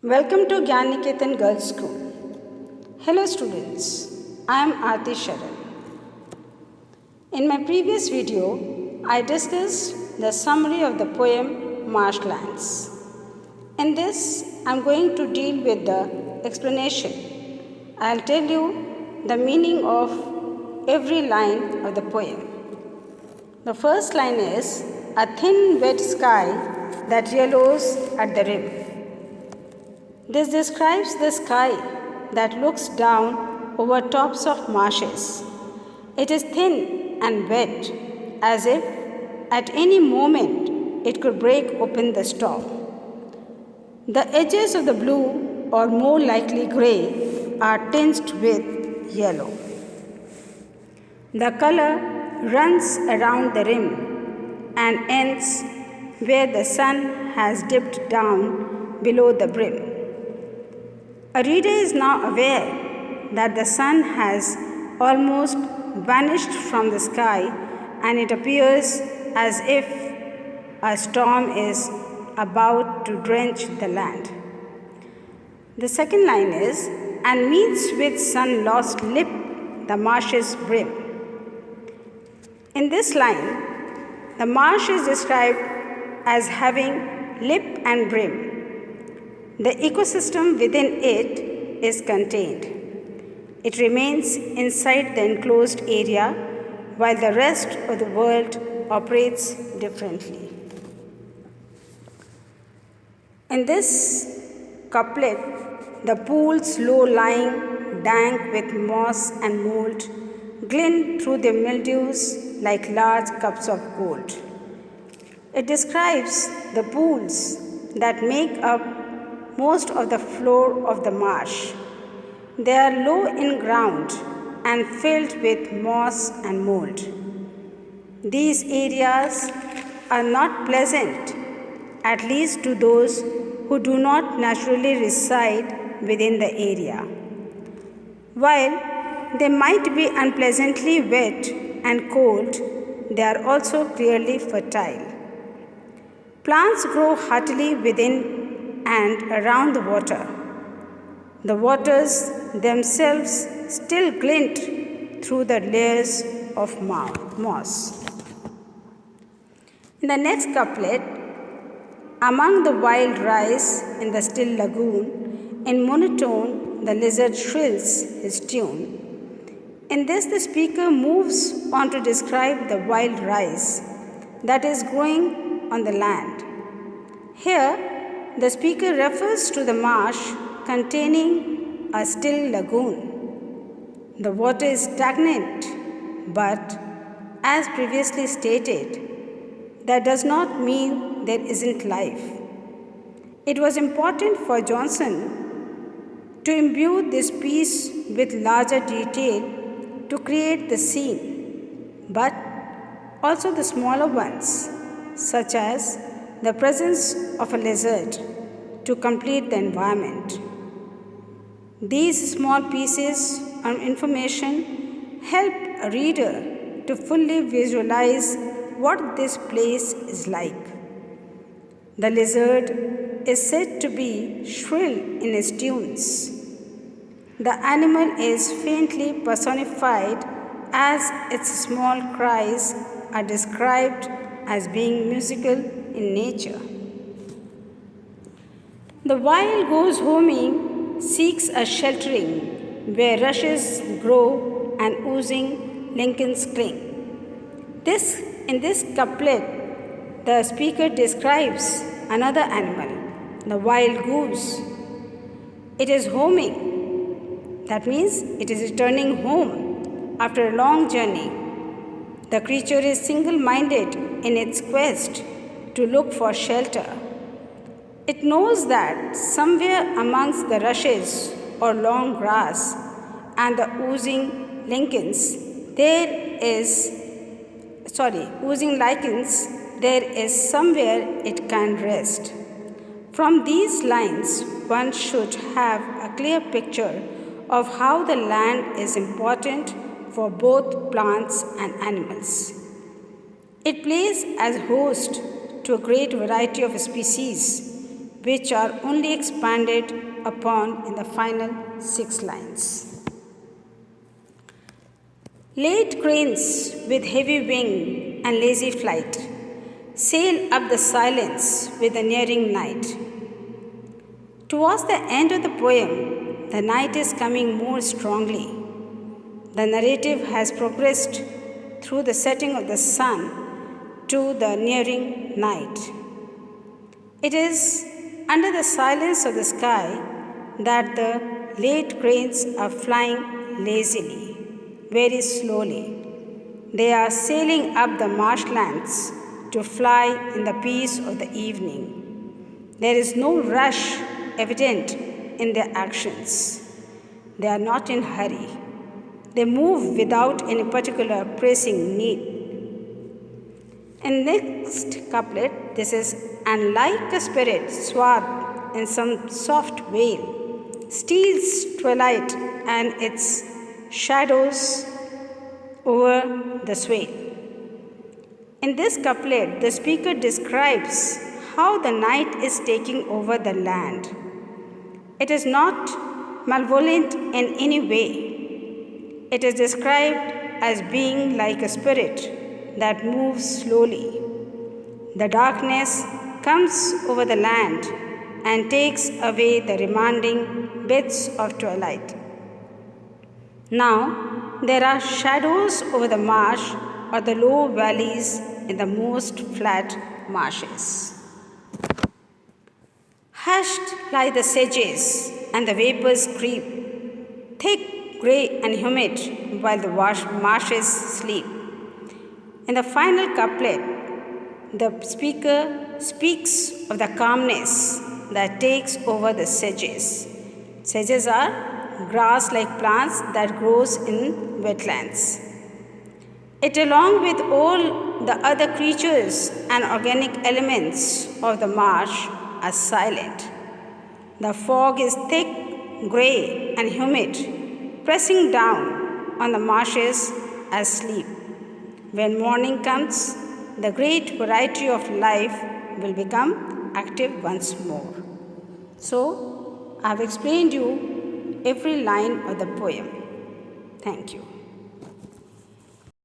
Welcome to Gyaniketan Girls School. Hello students, I am Arti Sharan. In my previous video, I discussed the summary of the poem Marshlands. In this, I am going to deal with the explanation. I will tell you the meaning of every line of the poem. The first line is, a thin wet sky that yellows at the rim. This describes the sky that looks down over tops of marshes. It is thin and wet, as if at any moment it could break open the storm. The edges of the blue, or more likely grey, are tinged with yellow. The color runs around the rim and ends where the sun has dipped down below the brim. A reader is now aware that the sun has almost vanished from the sky and it appears as if a storm is about to drench the land. The second line is, and meets with sun-lost lip the marsh's brim. In this line, the marsh is described as having lip and brim. The ecosystem within it is contained. It remains inside the enclosed area while the rest of the world operates differently. In this couplet, the pools low-lying, dank with moss and mold, glint through their mildews like large cups of gold. It describes the pools that make up most of the floor of the marsh. They are low in ground and filled with moss and mold. These areas are not pleasant, at least to those who do not naturally reside within the area. While they might be unpleasantly wet and cold, they are also clearly fertile. Plants grow heartily within and around the water. The waters themselves still glint through the layers of moss. In the next couplet, among the wild rice in the still lagoon, in monotone the lizard shrills his tune. In this, the speaker moves on to describe the wild rice that is growing on the land. Here, the speaker refers to the marsh containing a still lagoon. The water is stagnant, but as previously stated, that does not mean there isn't life. It was important for Johnson to imbue this piece with larger detail to create the scene, but also the smaller ones, such as the presence of a lizard to complete the environment. These small pieces of information help a reader to fully visualize what this place is like. The lizard is said to be shrill in its tunes. The animal is faintly personified as its small cries are described as being musical in nature. The wild goose homing seeks a sheltering where rushes grow and oozing lichens cling. In this couplet, the speaker describes another animal, the wild goose. It is homing. That means it is returning home after a long journey. The creature is single-minded in its quest to look for shelter. It knows that somewhere amongst the rushes or long grass and the oozing lichens, there is somewhere it can rest. From these lines, one should have a clear picture of how the land is important for both plants and animals. It plays as host to a great variety of species, which are only expanded upon in the final 6 lines. Late cranes with heavy wing and lazy flight sail up the silence with the nearing night. Towards the end of the poem, the night is coming more strongly. The narrative has progressed through the setting of the sun to the nearing night. It is under the silence of the sky that the late cranes are flying lazily, very slowly. They are sailing up the marshlands to fly in the peace of the evening. There is no rush evident in their actions. They are not in hurry. They move without any particular pressing need. In next couplet, this is, and like a spirit swathed in some soft veil, steals twilight and its shadows over the swale. In this couplet, the speaker describes how the night is taking over the land. It is not malevolent in any way. It is described as being like a spirit that moves slowly. The darkness comes over the land and takes away the remaining bits of twilight. Now, there are shadows over the marsh or the low valleys in the most flat marshes. Hushed lie the sedges and the vapors creep, thick, grey and humid, while the marshes sleep. In the final couplet, the speaker speaks of the calmness that takes over the sedges. Sedges are grass-like plants that grows in wetlands. It, along with all the other creatures and organic elements of the marsh, are silent. The fog is thick, grey and humid, pressing down on the marshes as sleep. When morning comes, the great variety of life will become active once more. So, I have explained you every line of the poem. Thank you.